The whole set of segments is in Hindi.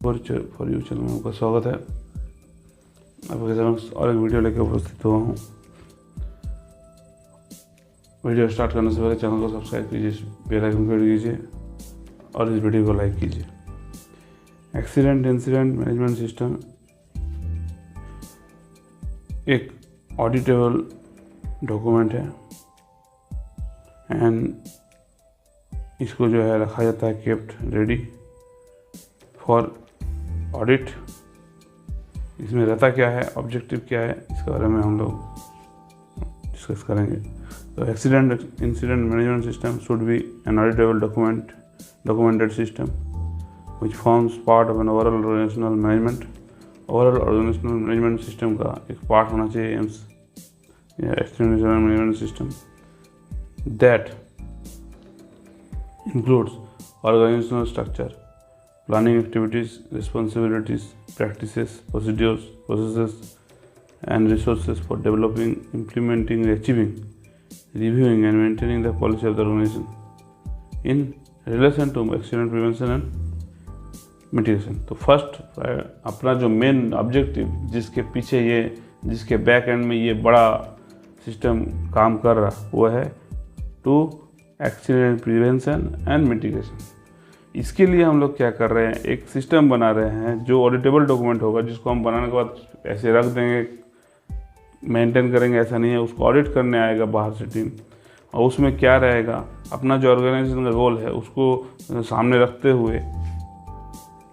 फॉर यू चैनल में आपका स्वागत है। आपके समक्ष और एक वीडियो लेकर उपस्थित हुआ हूँ। वीडियो स्टार्ट करने से पहले चैनल को सब्सक्राइब कीजिए, बेल आइकन क्लिक कीजिए और इस वीडियो को लाइक कीजिए। एक्सीडेंट इंसिडेंट मैनेजमेंट सिस्टम एक ऑडिटेबल डॉक्यूमेंट है एंड इसको जो है रखा जाता है केप्ट रेडी फॉर ऑडिट। इसमें रहता क्या है, ऑब्जेक्टिव क्या है, इसके बारे में हम लोग डिस्कस करेंगे। तो accident incident management system should be an auditable documented system which forms part of an overall organizational management। Overall organizational management system का एक पार्ट होना चाहिए एम्स या accident incident management system that includes organizational structure, planning activities, responsibilities, practices, processes and resources for developing, implementing, achieving, reviewing and maintaining the policy of the organization in relation to accident prevention and mitigation। तो फर्स्ट अपना जो मेन ऑब्जेक्टिव जिसके बैक एंड में ये बड़ा सिस्टम काम कर रहा वो है to accident prevention and mitigation. इसके लिए हम लोग क्या कर रहे हैं, एक सिस्टम बना रहे हैं जो ऑडिटेबल डॉक्यूमेंट होगा, जिसको हम बनाने के बाद ऐसे रख देंगे, मेंटेन करेंगे, ऐसा नहीं है। उसको ऑडिट करने आएगा बाहर से टीम, और उसमें क्या रहेगा, अपना जो ऑर्गेनाइजेशन का रोल है उसको सामने रखते हुए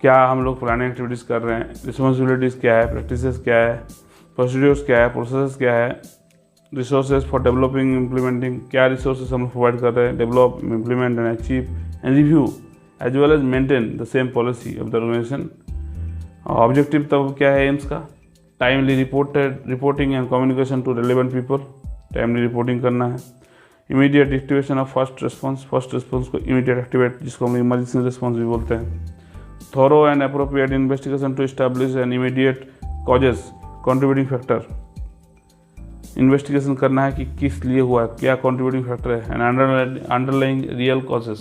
क्या हम लोग प्लानिंग एक्टिविटीज़ कर रहे हैं, रिस्पॉन्सिबिलिटीज़ क्या है, प्रैक्टिसेस क्या है, प्रोसीड्यूर्स क्या है, प्रोसेस क्या है, रिसोर्सेज फॉर डेवलपिंग इम्प्लीमेंटिंग, क्या रिसोर्सेज हम प्रोवाइड कर रहे हैं, develop implement and achieve and review as well as maintain the same policy of the organisation. Objective तब क्या है एम्स का, timely reporting and communication to relevant people, timely reporting करना है। Immediate activation of first response को इमीडिएट एक्टिवेट, जिसको हम इमरजेंसी रिस्पॉन्स भी बोलते हैं। Thorough and appropriate investigation to establish an immediate causes contributing factor, investigation करना है कि किस लिए हुआ है, क्या कंट्रीब्यूटिंग फैक्टर है, एंड अंडरलाइंग रियल कॉजेस,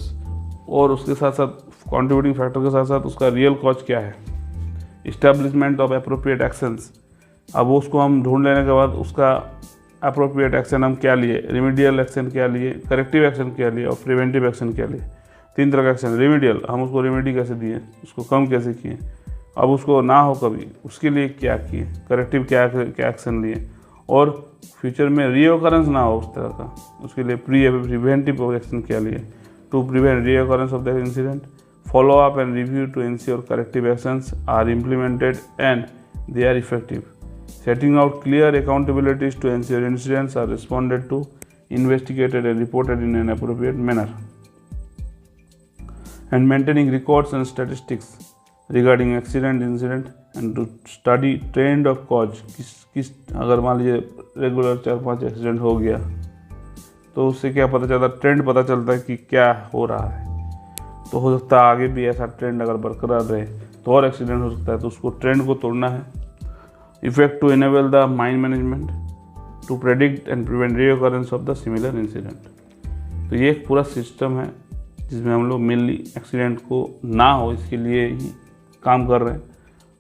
और उसके साथ साथ कंट्रीब्यूटिंग फैक्टर के साथ साथ उसका रियल कॉज क्या है। इस्टेब्लिशमेंट ऑफ अप्रोप्रिएट एक्शंस, अब उसको हम ढूंढ लेने के बाद उसका अप्रोप्रिएट एक्शन हम क्या लिए, रिमीडियल एक्शन क्या लिए, करेक्टिव एक्शन क्या लिए और प्रिवेंटिव एक्शन क्या लिए। तीन तरह का एक्शन। रिमीडियल, हम उसको रिमेडी कैसे दिए, उसको कम कैसे किए, अब उसको ना हो कभी उसके लिए क्या किए, करेक्टिव क्या एक्शन लिए, और फ्यूचर में रीओकरेंस ना हो उस तरह का, उसके लिए प्रिवेंटिव एक्शन क्या लिए to prevent reoccurrence of the incident. Follow up and review to ensure corrective actions are implemented and they are effective. Setting out clear accountabilities to ensure incidents are responded to, investigated and reported in an appropriate manner. And maintaining records and statistics regarding accident incident and to study trend of cause. किस अगर मान लीजिए रेगुलर 4-5 एक्सीडेंट हो गया तो उससे क्या पता चलता, ट्रेंड पता चलता है कि क्या हो रहा है। तो हो सकता है आगे भी ऐसा ट्रेंड अगर बरकरार रहे तो और एक्सीडेंट हो सकता है, तो उसको ट्रेंड को तोड़ना है। Effect to enable the mind management to predict and prevent reoccurrence of the similar incident. तो ये एक पूरा सिस्टम है जिसमें हम लोग मेनली एक्सीडेंट को ना हो इसके लिए ही काम कर रहे हैं।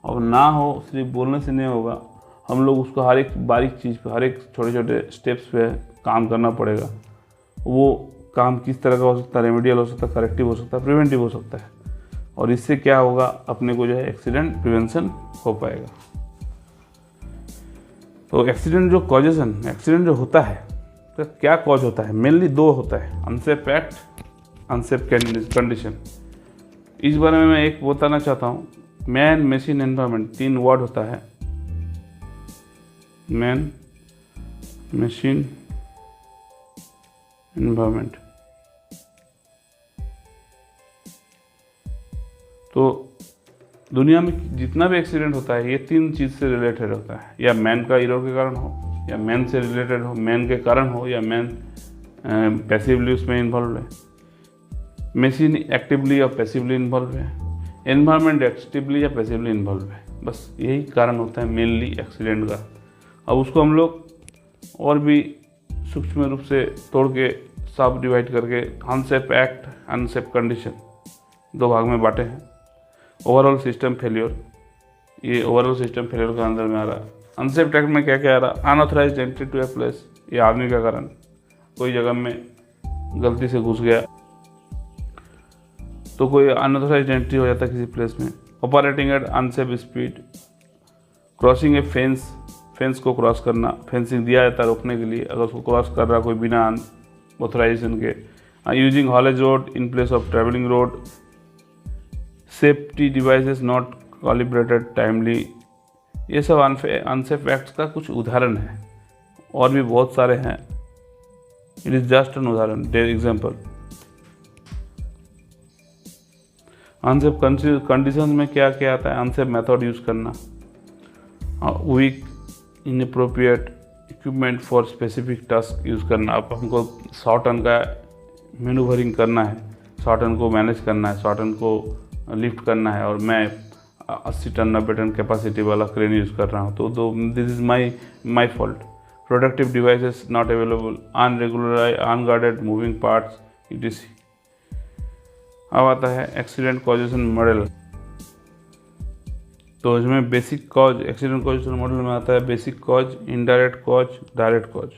और ना हो सिर्फ बोलने से नहीं होगा, हम लोग उसको हर एक बारीक चीज़ पे, हर एक छोटे छोटे स्टेप्स पे काम करना पड़ेगा। वो काम किस तरह का हो सकता है, रेमेडियल हो सकता है, करेक्टिव हो सकता है, प्रिवेंटिव हो सकता है, और इससे क्या होगा, अपने को जो है एक्सीडेंट प्रिवेंशन हो पाएगा। तो एक्सीडेंट जो कॉजेशन, एक्सीडेंट जो होता है तो क्या कॉज होता है, मेनली दो होता है, अनसेफ एक्ट, अनसेफ कंडीशन। इस बारे में मैं एक बताना चाहता हूँ। मैन मशीन एनवायरनमेंट, 3 वर्ड होता है, मैन मशीन एनवायरनमेंट। तो दुनिया में जितना भी एक्सीडेंट होता है ये 3 चीज़ से रिलेटेड होता है, या मैन का एरर के कारण हो, या मैन से रिलेटेड हो, मैन के कारण हो, या मैन पैसिवली उसमें इन्वॉल्व है, मशीन एक्टिवली या पैसिवली इन्वॉल्व है, एनवायरनमेंट एक्टिवली या पैसिवली इन्वॉल्व है। बस यही कारण होता है मेनली एक्सीडेंट का। अब उसको हम लोग और भी सूक्ष्म रूप से तोड़ के सब डिवाइड करके अनसेफ एक्ट, अनसेफ कंडीशन 2 भाग में बांटे हैं। ओवरऑल सिस्टम फेलियर, ये ओवरऑल सिस्टम फेलियर के अंदर में आ रहा है। अनसेफ एक्ट में क्या क्या आ रहा है, unauthorized entry to a place, ये आदमी का कारण, कोई जगह में गलती से घुस गया तो कोई अनऑथराइज्ड एंट्री हो जाता है किसी प्लेस में। Operating eight unsafe speed, crossing ए फेंस को क्रॉस करना, फेंसिंग दिया जाता है रोकने के लिए, अगर उसको क्रॉस कर रहा कोई बिना ऑथराइजेशन के। Using haulage road in place of travelling road, safety devices not calibrated timely, ये सब अनसेफ एक्ट्स का कुछ उदाहरण है, और भी बहुत सारे हैं। इट इज जस्ट एन उदाहरण, एग्जाम्पल। अनसेफ कंडीशंस में क्या क्या आता है, अनसेफ मेथड यूज़ करना, weak inappropriate equipment for specific task use करना। अब हमको 100 टन का मैन्यूवरिंग करना है, 100 टन को मैनेज करना है, 100 टन को लिफ्ट करना है, और मैं 80 टन 90 टन कैपेसिटी वाला क्रेन यूज़ कर रहा हूँ, तो this is my fault. Productive devices not available, unregular unguarded moving parts, etc। अब आता है एक्सीडेंट कॉजेशन मॉडल। तो इसमें basic cause, accident causation model में आता है basic cause, indirect cause, direct cause.